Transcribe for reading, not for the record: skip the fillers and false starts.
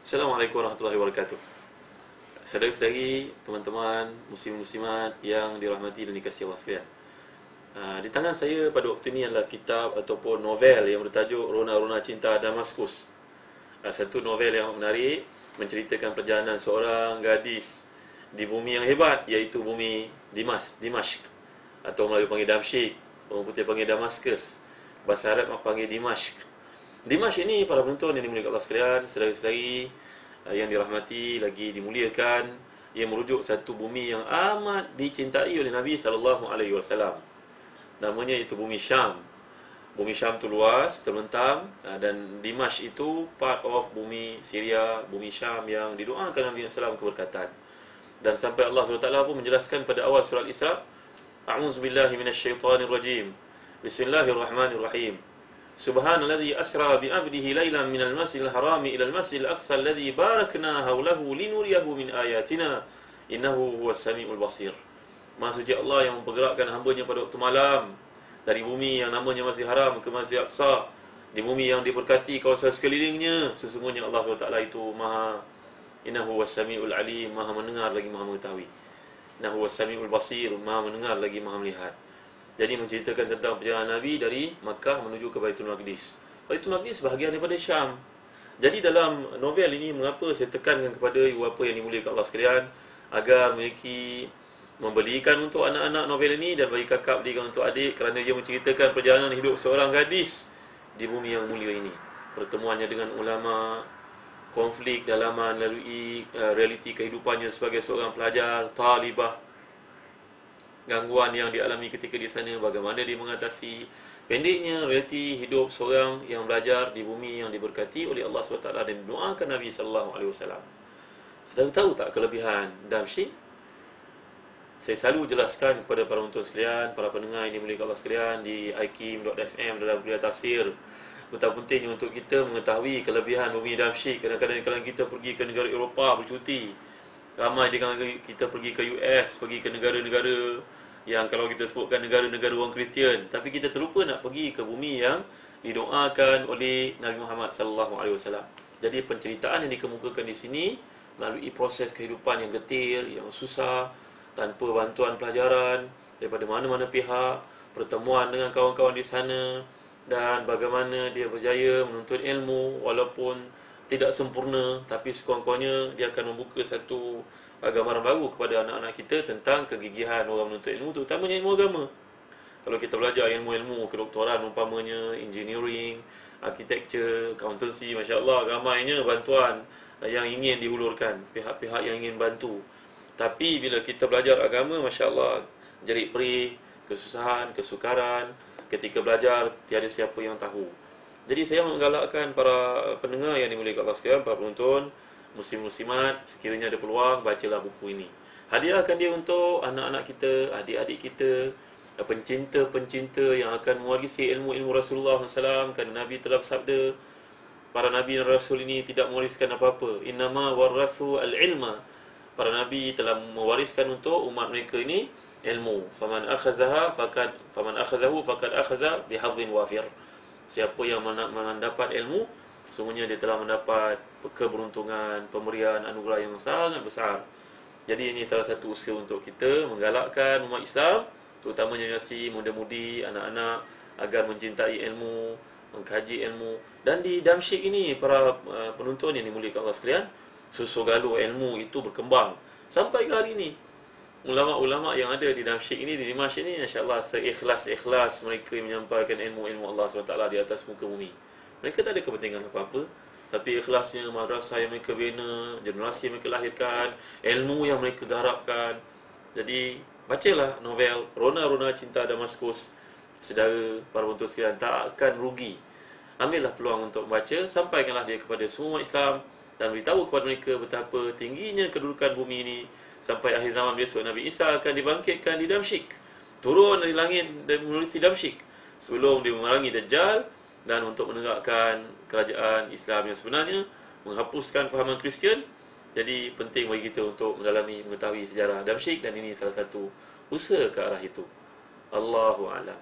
Assalamualaikum warahmatullahi wabarakatuh. Saudara-saudari, teman-teman, muslim-muslimat yang dirahmati dan dikasihi Allah sekalian. Di tangan saya pada waktu ini adalah kitab ataupun novel yang bertajuk Rona-Rona Cinta Damaskus. Satu novel yang menarik, menceritakan perjalanan seorang gadis di bumi yang hebat, iaitu bumi Dimashq, atau Melayu panggil Damsyik, orang putih panggil Damaskus, bahasa Arab panggil Dimashq. Dimashq ini, para penonton yang dimuliakan Allah sekalian, saudara-saudari yang dirahmati lagi dimuliakan, ia merujuk satu bumi yang amat dicintai oleh Nabi SAW. Namanya itu bumi Syam. Bumi Syam itu luas, terbentang, dan Dimashq itu part of bumi Syria, bumi Syam yang didoakan Nabi SAW keberkatan. Dan sampai Allah SWT pun menjelaskan pada awal surah Al-Isra, A'udzubillahi minasyaitanirrajim, Bismillahirrahmanirrahim. Subhanalladzi asra bi 'abdihi lailan minal masjidil harami ilal masjidil aqsa alladzi barakna haulahu linuriyahu min ayatina innahu huwas samiul basir. Maha suci Allah yang mempergerakkan hamba-Nya pada waktu malam dari bumi yang namanya Masjid Haram ke Masjid Aqsa, di bumi yang diberkati kawasan sekelilingnya. Sesungguhnya Allah SWT itu Maha, innahu huwas samiul alim, Maha mendengar lagi Maha mengetahui. Innahu huwas samiul basir, Maha mendengar lagi Maha melihat. Jadi menceritakan tentang perjalanan Nabi dari Makkah menuju ke Baitul Maqdis. Baitul Maqdis bahagian daripada Syam. Jadi dalam novel ini, mengapa saya tekankan kepada ibu bapa yang dimuliakan Allah sekalian agar membelikan untuk anak-anak novel ini, dan bagi kakak belikan untuk adik, kerana dia menceritakan perjalanan hidup seorang gadis di bumi yang mulia ini. Pertemuannya dengan ulama, konflik dalaman melalui realiti kehidupannya sebagai seorang pelajar, talibah, gangguan yang dialami ketika di sana, bagaimana dia mengatasi. Pendeknya, realiti hidup seorang yang belajar di bumi yang diberkati oleh Allah SWT dan doakan Nabi SAW. Sedang tahu tak kelebihan Damsyik? Saya selalu jelaskan kepada para penonton sekalian, para pendengar yang dimuliakan Allah sekalian di ikim.fm dalam kuliah tafsir, betapa pentingnya untuk kita mengetahui kelebihan bumi Damsyik. Kadang-kadang kalau kita pergi ke negara Eropah bercuti, ramai di kalangan kita pergi ke US, pergi ke negara-negara yang kalau kita sebutkan negara-negara orang Kristian, tapi kita terlupa nak pergi ke bumi yang didoakan oleh Nabi Muhammad SAW. Jadi penceritaan yang dikemukakan di sini melalui proses kehidupan yang getir, yang susah, tanpa bantuan pelajaran daripada mana-mana pihak, pertemuan dengan kawan-kawan di sana, dan bagaimana dia berjaya menuntut ilmu walaupun tidak sempurna, tapi sekurang-kurangnya dia akan membuka satu gambaran baru kepada anak-anak kita tentang kegigihan orang menuntut ilmu, terutamanya ilmu agama. Kalau kita belajar ilmu-ilmu kedoktoran, umpamanya engineering, architecture, accountancy, Masya Allah, ramainya bantuan yang ingin dihulurkan, pihak-pihak yang ingin bantu. Tapi bila kita belajar agama, Masya Allah, jerit-perih, kesusahan, kesukaran, ketika belajar tiada siapa yang tahu. Jadi saya menggalakkan para pendengar yang dimuliakan Allah sekalian, para penonton, muslim-muslimat, sekiranya ada peluang, bacalah buku ini. Hadiahkan dia untuk anak-anak kita, adik-adik kita, pencinta-pencinta yang akan mewarisi ilmu-ilmu Rasulullah SAW. Kerana Nabi telah bersabda, para Nabi dan Rasul ini tidak mewariskan apa-apa. Innama warathu al-ilma. Para Nabi telah mewariskan untuk umat mereka ini ilmu. Faman akhazahu faqad akhaza bihadhin wafir. Siapa yang mendapat ilmu, sungguhnya dia telah mendapat keberuntungan, pemberian anugerah yang sangat besar. Jadi ini salah satu usaha untuk kita menggalakkan umat Islam, terutama generasi muda-mudi, anak-anak, agar mencintai ilmu, mengkaji ilmu. Dan di Damsyik ini, para penonton yang dimuliakan Allah sekalian, susu galuh ilmu itu berkembang sampai ke hari ini. Ulama-ulama yang ada di Damsyik ini, di Dimashq ini, insya-Allah seikhlas-ikhlas mereka menyampaikan ilmu-ilmu Allah SWT di atas muka bumi. Mereka tak ada kepentingan apa-apa, tapi ikhlasnya madrasah yang mereka bina, generasi yang mereka lahirkan, ilmu yang mereka garapkan. Jadi bacalah novel Rona-Rona Cinta Damaskus. Saudara, para penonton sekalian, tak akan rugi. Ambillah peluang untuk membaca, sampaikanlah dia kepada semua umat Islam, dan beritahu kepada mereka betapa tingginya kedudukan bumi ini. Sampai akhir zaman besok, Nabi Isa akan dibangkitkan di Damsyik, turun dari langit dan menerusi Damsyik sebelum dia memerangi Dajjal, dan untuk menegakkan kerajaan Islam yang sebenarnya, menghapuskan fahaman Kristian. Jadi penting bagi kita untuk mendalami, mengetahui sejarah Damsyik, dan ini salah satu usaha ke arah itu. Allahu a'lam.